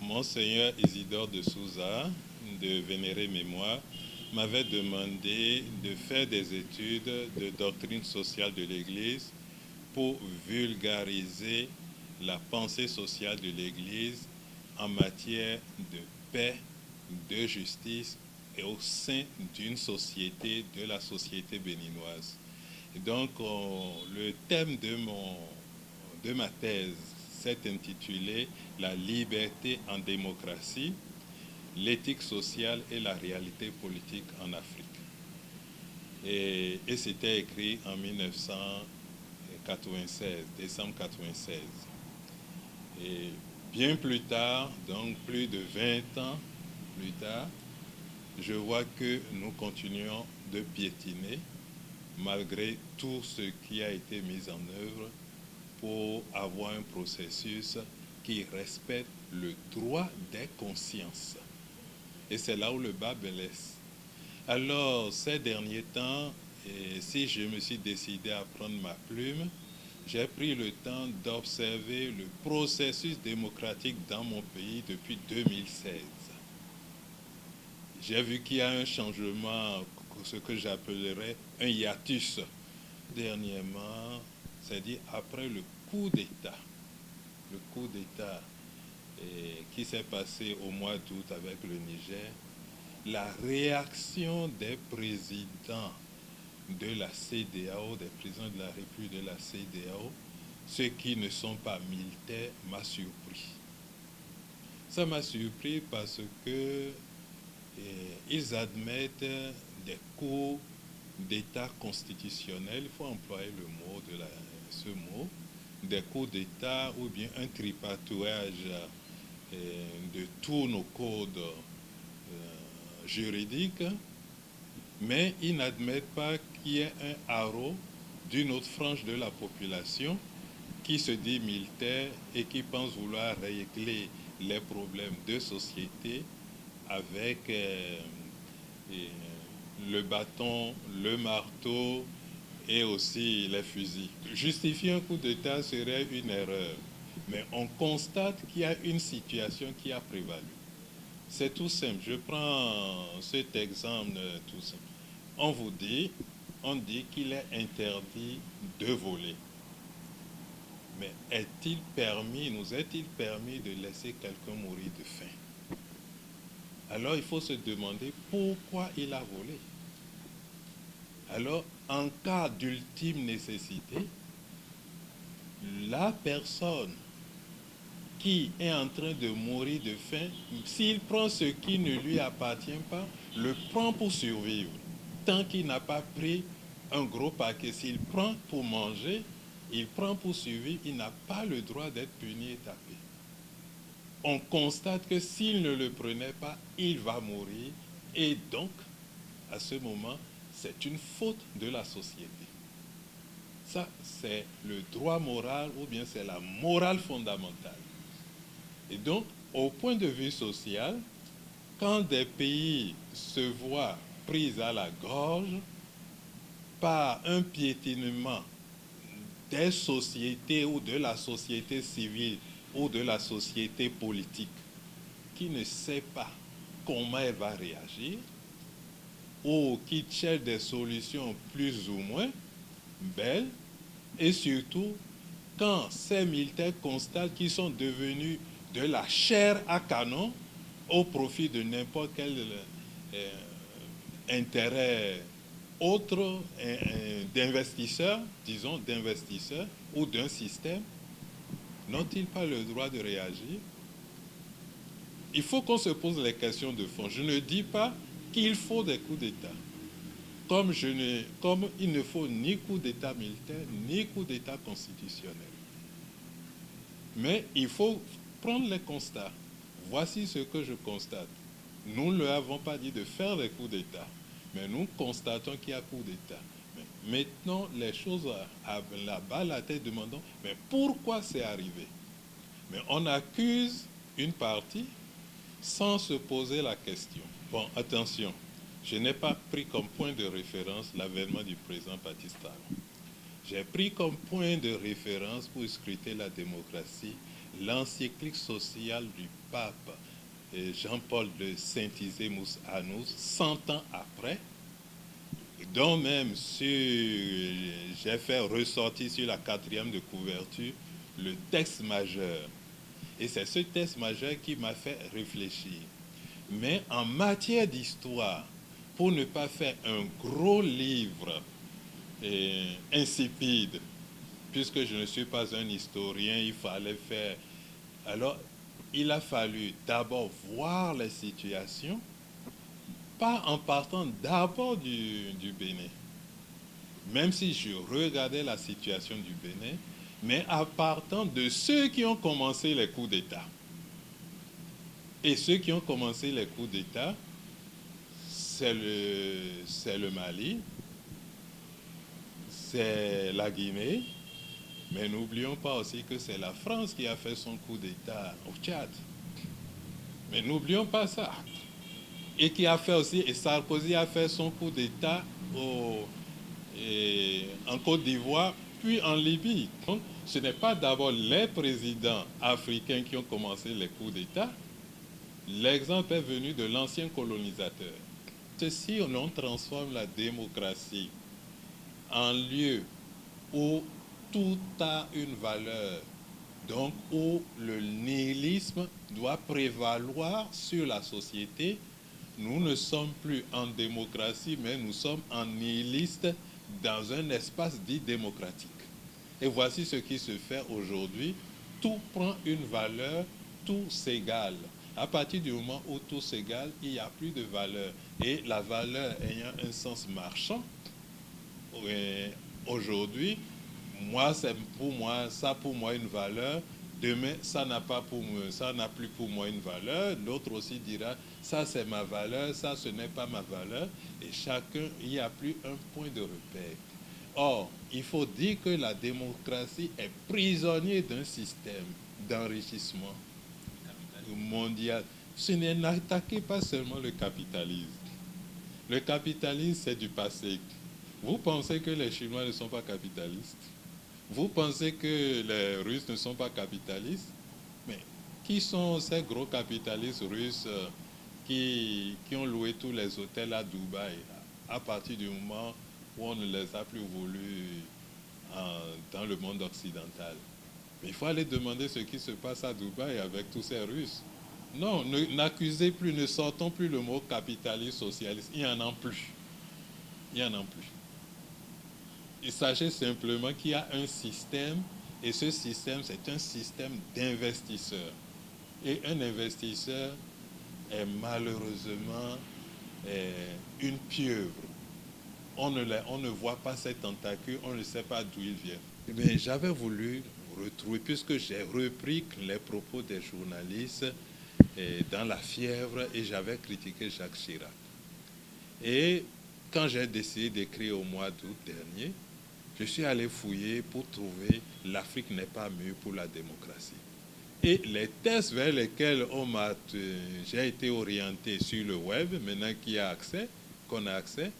Monseigneur Isidore de Souza, de vénérée mémoire, m'avait demandé de faire des études de doctrine sociale de l'Église pour vulgariser la pensée sociale de l'Église en matière de paix, de justice et au sein d'une société, de la société béninoise. Et donc, le thème de ma thèse s'est intitulé « La liberté en démocratie, l'éthique sociale et la réalité politique en Afrique ». Et c'était écrit en 1996, décembre 1996. Et bien plus tard, donc plus de 20 ans plus tard, je vois que nous continuons de piétiner malgré tout ce qui a été mis en œuvre pour avoir un processus qui respecte le droit des consciences. Et c'est là où le bas blesse. Alors, ces derniers temps, si je me suis décidé à prendre ma plume, j'ai pris le temps d'observer le processus démocratique dans mon pays depuis 2016. J'ai vu qu'il y a un changement, ce que j'appellerais un hiatus. Dernièrement, c'est-à-dire après le coup d'État qui s'est passé au mois d'août avec le Niger, la réaction des présidents de la CEDEAO, des présidents de la République de la CEDEAO, ceux qui ne sont pas militaires, m'a surpris. Ça m'a surpris parce que ils admettent des coups d'État constitutionnels, il faut employer ce mot, des coups d'État ou bien un tripatouage de tous nos codes juridiques, mais ils n'admettent pas qu'il y ait un haro d'une autre frange de la population qui se dit militaire et qui pense vouloir régler les problèmes de société avec le bâton, le marteau et aussi les fusils. Justifier un coup d'État serait une erreur, mais on constate qu'il y a une situation qui a prévalu. C'est tout simple. Je prends cet exemple tout simple. On dit qu'il est interdit de voler. Mais nous est-il permis de laisser quelqu'un mourir de faim? Alors il faut se demander pourquoi il a volé. Alors, en cas d'ultime nécessité, la personne qui est en train de mourir de faim, s'il prend ce qui ne lui appartient pas, le prend pour survivre. Tant qu'il n'a pas pris un gros paquet, s'il prend pour manger, il prend pour survivre, il n'a pas le droit d'être puni et tapé. On constate que s'il ne le prenait pas, il va mourir. Et donc, à ce moment, c'est une faute de la société. Ça, c'est le droit moral ou bien c'est la morale fondamentale. Et donc, au point de vue social, quand des pays se voient pris à la gorge par un piétinement des sociétés ou de la société civile ou de la société politique qui ne sait pas comment elle va réagir ou qui cherche des solutions plus ou moins belles, et surtout quand ces militaires constatent qu'ils sont devenus de la chair à canon au profit de n'importe quel intérêt autre d'investisseurs, disons d'investisseurs ou d'un système, n'ont-ils pas le droit de réagir? Il faut qu'on se pose les questions de fond. Je ne dis pas qu'il faut des coups d'État. Comme il ne faut ni coup d'État militaire, ni coup d'État constitutionnel. Mais il faut prendre les constats. Voici ce que je constate. Nous ne leur avons pas dit de faire des coups d'État, mais nous constatons qu'il y a coup d'État. Mais mettons les choses là-bas, la tête, demandons, mais pourquoi c'est arrivé? Mais on accuse une partie sans se poser la question. Bon, attention, je n'ai pas pris comme point de référence l'avènement du président Baptiste Talon. J'ai pris comme point de référence pour scruter la démocratie l'encyclique sociale du pape Jean-Paul de Saint-Isémus Annus, 100 ans après, dont même j'ai fait ressortir sur la 4e de couverture le texte majeur. Et c'est ce texte majeur qui m'a fait réfléchir. Mais en matière d'histoire, pour ne pas faire un gros livre insipide, puisque je ne suis pas un historien, il fallait faire... Alors, il a fallu d'abord voir les situations, pas en partant d'abord du Bénin, même si je regardais la situation du Bénin, mais en partant de ceux qui ont commencé les coups d'État. Et ceux qui ont commencé les coups d'État, c'est le Mali, c'est la Guinée, mais n'oublions pas aussi que c'est la France qui a fait son coup d'État au Tchad. Mais n'oublions pas ça. Et qui a fait aussi, et Sarkozy a fait son coup d'État en Côte d'Ivoire, puis en Libye. Donc, ce n'est pas d'abord les présidents africains qui ont commencé les coups d'État. L'exemple est venu de l'ancien colonisateur. Si on transforme la démocratie en lieu où tout a une valeur, donc où le nihilisme doit prévaloir sur la société, nous ne sommes plus en démocratie, mais nous sommes en nihiliste dans un espace dit démocratique. Et voici ce qui se fait aujourd'hui. Tout prend une valeur, tout s'égale. À partir du moment où tout s'égale, il n'y a plus de valeur. Et la valeur ayant un sens marchand, aujourd'hui, ça pour moi une valeur. Demain, ça n'a plus pour moi une valeur. L'autre aussi dira, ça c'est ma valeur, ça ce n'est pas ma valeur. Et chacun, il n'y a plus un point de repère. Or, il faut dire que la démocratie est prisonnière d'un système d'enrichissement mondial. Ce n'est n'attaquez pas seulement le capitalisme. Le capitalisme, c'est du passé. Vous pensez que les Chinois ne sont pas capitalistes? Vous pensez que les Russes ne sont pas capitalistes? Mais qui sont ces gros capitalistes russes qui ont loué tous les hôtels à Dubaï à partir du moment où on ne les a plus voulu dans le monde occidental? Mais il faut aller demander ce qui se passe à Dubaï avec tous ces Russes. Non, n'accusez plus, ne sortons plus le mot capitaliste, socialiste. Il n'y en a plus. Il n'y en a plus. Il s'agit simplement qu'il y a un système, et ce système, c'est un système d'investisseurs. Et un investisseur est malheureusement une pieuvre. On ne voit pas ses tentacules, on ne sait pas d'où il vient. Mais j'avais voulu retrouver, puisque j'ai repris les propos des journalistes dans la fièvre, et j'avais critiqué Jacques Chirac. Et quand j'ai décidé d'écrire au mois d'août dernier, je suis allé fouiller pour trouver l'Afrique n'est pas mûre pour la démocratie. Et les tests vers lesquels j'ai été orienté sur le web, maintenant qu'on a accès,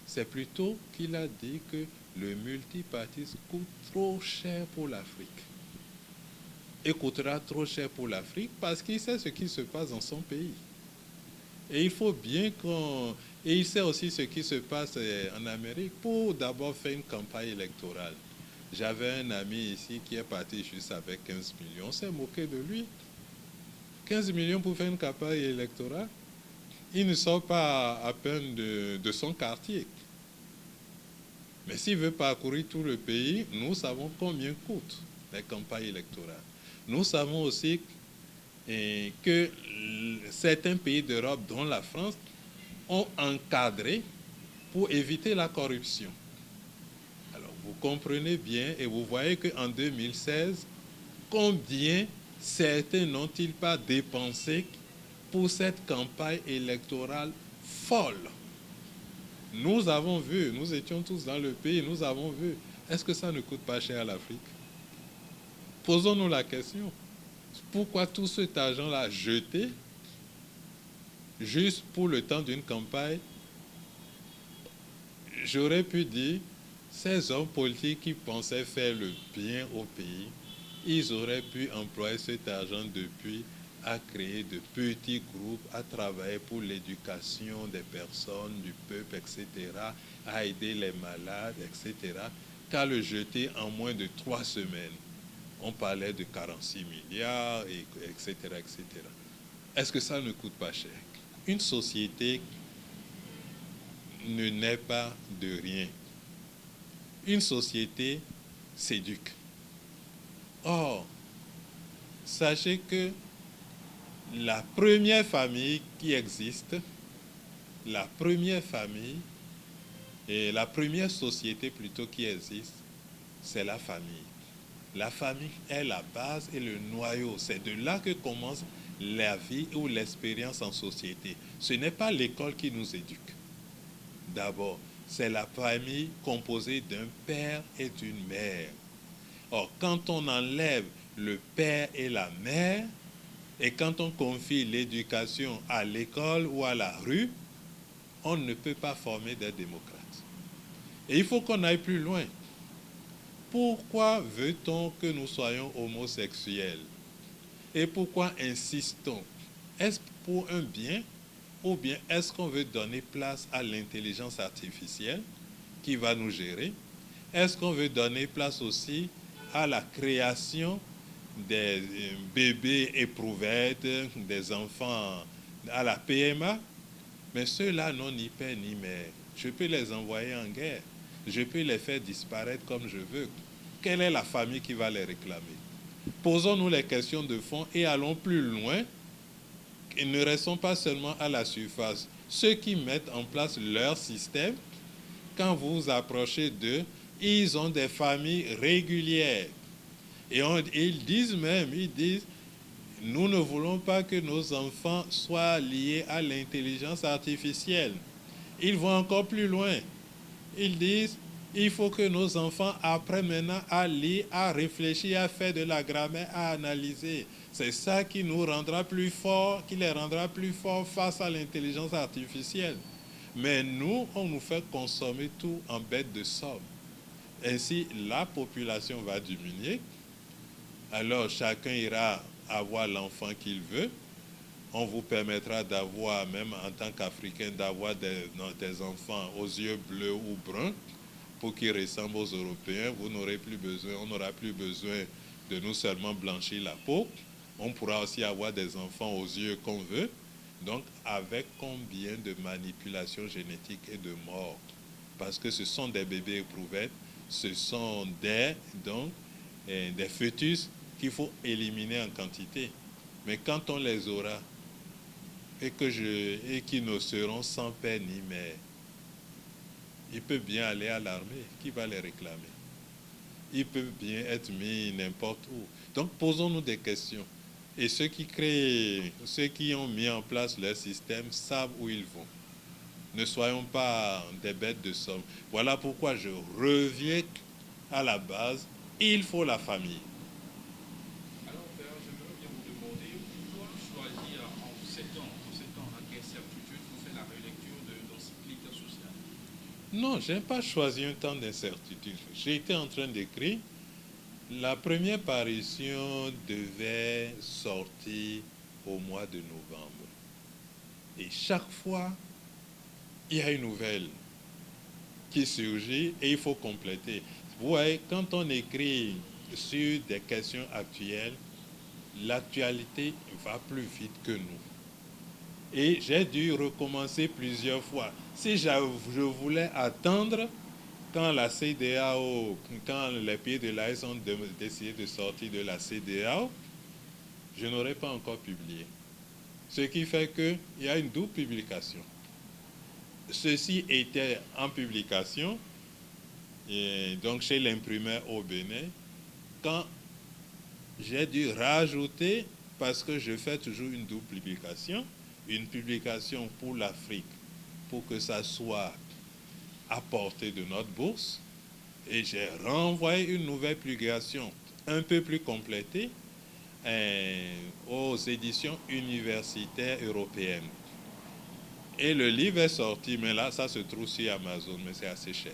c'est plutôt qu'il a dit que le multipartisme coûte trop cher pour l'Afrique. Et coûtera trop cher pour l'Afrique parce qu'il sait ce qui se passe dans son pays. Et il faut bien qu'on... Et il sait aussi ce qui se passe en Amérique pour d'abord faire une campagne électorale. J'avais un ami ici qui est parti juste avec 15 millions. On s'est moqué de lui. 15 millions pour faire une campagne électorale. Il ne sort pas à peine de son quartier. Mais s'il veut parcourir tout le pays, nous savons combien coûtent les campagnes électorales. Nous savons aussi que certains pays d'Europe, dont la France, ont encadré pour éviter la corruption. Alors, vous comprenez bien et vous voyez qu'en 2016, combien certains n'ont-ils pas dépensé pour cette campagne électorale folle? Nous avons vu, nous étions tous dans le pays, nous avons vu. Est-ce que ça ne coûte pas cher à l'Afrique? Posons-nous la question. Pourquoi tout cet argent-là jeté juste pour le temps d'une campagne? J'aurais pu dire, Ces hommes politiques qui pensaient faire le bien au pays, ils auraient pu employer cet argent depuis à créer de petits groupes, à travailler pour l'éducation des personnes, du peuple, etc., à aider les malades, etc., qu'à le jeter en moins de 3 semaines. On parlait de 46 milliards, etc., etc. Est-ce que ça ne coûte pas cher? Une société ne naît pas de rien. Une société s'éduque. Or, sachez que la première famille qui existe, la première famille, et la première société plutôt qui existe, c'est la famille. La famille est la base et le noyau. C'est de là que commence la vie ou l'expérience en société. Ce n'est pas l'école qui nous éduque. D'abord, c'est la famille composée d'un père et d'une mère. Or, quand on enlève le père et la mère, et quand on confie l'éducation à l'école ou à la rue, on ne peut pas former des démocrates. Et il faut qu'on aille plus loin. Pourquoi veut-on que nous soyons homosexuels? Et pourquoi insistons? Est-ce pour un bien ou bien est-ce qu'on veut donner place à l'intelligence artificielle qui va nous gérer? Est-ce qu'on veut donner place aussi à la création des bébés éprouvettes, des enfants à la PMA? Mais ceux-là n'ont ni père ni mère. Je peux les envoyer en guerre. Je peux les faire disparaître comme je veux. Quelle est la famille qui va les réclamer? Posons-nous les questions de fond et allons plus loin. Et ne restons pas seulement à la surface. Ceux qui mettent en place leur système, quand vous vous approchez d'eux, ils ont des familles régulières. Et ils disent, nous ne voulons pas que nos enfants soient liés à l'intelligence artificielle. Ils vont encore plus loin. Ils disent, il faut que nos enfants apprennent maintenant à lire, à réfléchir, à faire de la grammaire, à analyser. C'est ça qui nous rendra plus forts, qui les rendra plus forts face à l'intelligence artificielle. Mais nous, on nous fait consommer tout en bête de somme. Ainsi, la population va diminuer. Alors, chacun ira avoir l'enfant qu'il veut. On vous permettra d'avoir, même en tant qu'Africain, d'avoir des enfants aux yeux bleus ou bruns pour qu'ils ressemblent aux Européens. Vous n'aurez plus besoin, on n'aura plus besoin de nous seulement blanchir la peau. On pourra aussi avoir des enfants aux yeux qu'on veut. Donc, avec combien de manipulations génétiques et de morts? Parce que ce sont des bébés éprouvettes, ce sont des fœtus qu'il faut éliminer en quantité. Mais quand on les aura, et qui ne seront sans père ni mère, ils peuvent bien aller à l'armée. Qui va les réclamer? Ils peuvent bien être mis n'importe où. Donc posons-nous des questions. Et ceux qui ont mis en place leur système savent où ils vont. Ne soyons pas des bêtes de somme. Voilà pourquoi je reviens à la base. Il faut la famille. Alors, Père, j'aimerais bien vous demander pourquoi choisir en 7 ans, à quelle certitude vous faites la relecture de l'encyclique sociale? Non, je n'ai pas choisi un temps d'incertitude. J'étais en train d'écrire. La première parution devait sortir au mois de novembre. Et chaque fois, il y a une nouvelle qui surgit et il faut compléter. Vous voyez, quand on écrit sur des questions actuelles, l'actualité va plus vite que nous. Et j'ai dû recommencer plusieurs fois. Si je voulais attendre quand la CEDEAO, quand les pays de l'AES ont décidé de sortir de la CEDEAO, je n'aurais pas encore publié. Ce qui fait qu'il y a une double publication. Ceci était en publication, et donc chez l'imprimeur au Bénin, quand j'ai dû rajouter, parce que je fais toujours une double publication, une publication pour l'Afrique, pour que ça soit à portée de notre bourse, et j'ai renvoyé une nouvelle publication un peu plus complétée aux éditions universitaires européennes. Et le livre est sorti, mais là, ça se trouve sur Amazon, mais c'est assez cher.